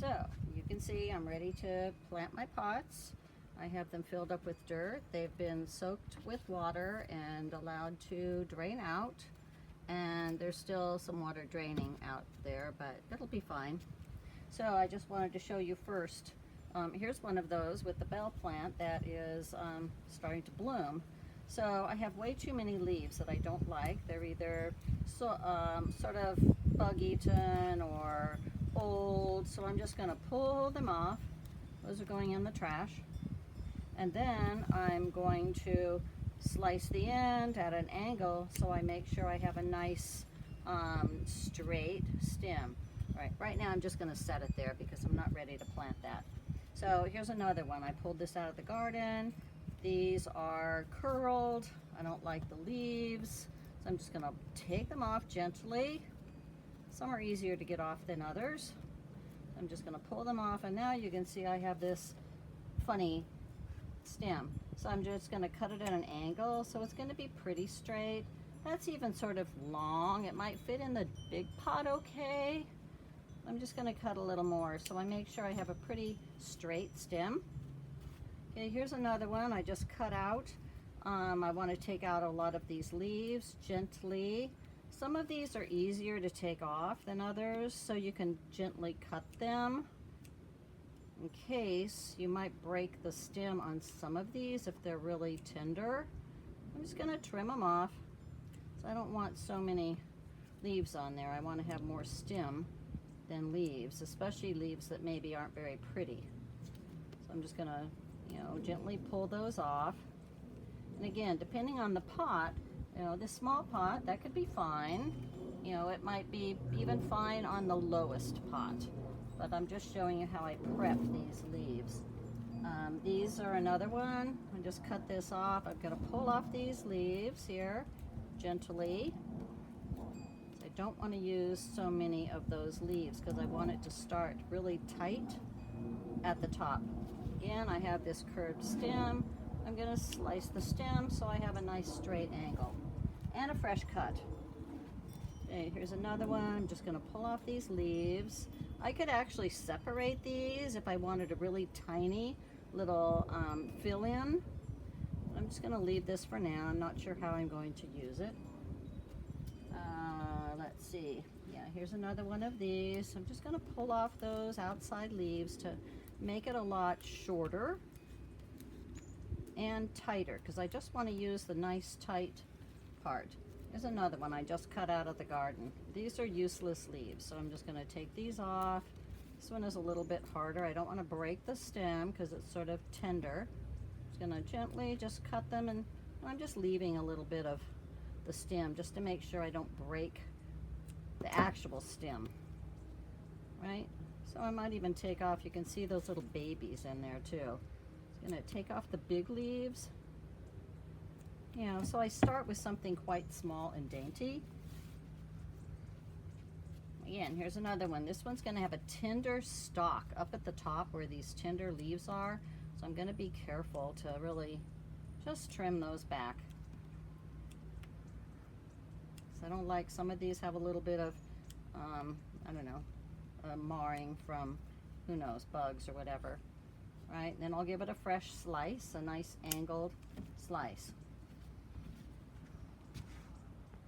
So you can see I'm ready to plant my pots. I have them filled up with dirt. They've been soaked with water and allowed to drain out. And there's still some water draining out there, but it'll be fine. So I just wanted to show you first. Here's one of those with the bell plant that is starting to bloom. So I have way too many leaves that I don't like. They're either sort of bug-eaten or old, so I'm just going to pull them off. Those are going in the trash. And then I'm going to slice the end at an angle so I make sure I have a nice straight stem. Right now I'm just going to set it there because I'm not ready to plant that. So here's another one. I pulled this out of the garden. These are curled. I don't like the leaves, so I'm just going to take them off gently. Some are easier to get off than others. I'm just going to pull them off, and now you can see I have this funny stem. So I'm just going to cut it at an angle so it's going to be pretty straight. That's even sort of long. It might fit in the big pot okay. I'm just going to cut a little more so I make sure I have a pretty straight stem. Okay, here's another one I just cut out. I want to take out a lot of these leaves gently. Some of these are easier to take off than others, so you can gently cut them in case you might break the stem on some of these if they're really tender. I'm just going to trim them off. So I don't want so many leaves on there. I want to have more stem than leaves, especially leaves that maybe aren't very pretty. So I'm just going to, gently pull those off. And again, depending on the pot, this small pot, that could be fine. It might be even fine on the lowest pot. But I'm just showing you how I prep these leaves. These are another one. I just cut this off. I'm going to pull off these leaves here gently. I don't want to use so many of those leaves because I want it to start really tight at the top. Again, I have this curved stem. I'm going to slice the stem so I have a nice straight angle and a fresh cut. Okay, here's another one. I'm just going to pull off these leaves. I could actually separate these if I wanted a really tiny little fill-in. I'm just going to leave this for now. I'm not sure how I'm going to use it. Let's see. Yeah, here's another one of these. I'm just going to pull off those outside leaves to make it a lot shorter and tighter because I just want to use the nice tight part. Here's another one I just cut out of the garden. These are useless leaves, so I'm just going to take these off. This one is a little bit harder. I don't want to break the stem because it's sort of tender. I'm just going to gently just cut them, and I'm just leaving a little bit of the stem just to make sure I don't break the actual stem, right? So I might even take off, you can see those little babies in there too. I'm going to take off the big leaves. So I start with something quite small and dainty. Again, here's another one. This one's going to have a tender stalk up at the top where these tender leaves are. So I'm going to be careful to really just trim those back. So I don't like, some of these have a little bit of, I don't know, marring from, who knows, bugs or whatever. Right, and then I'll give it a fresh slice, a nice angled slice.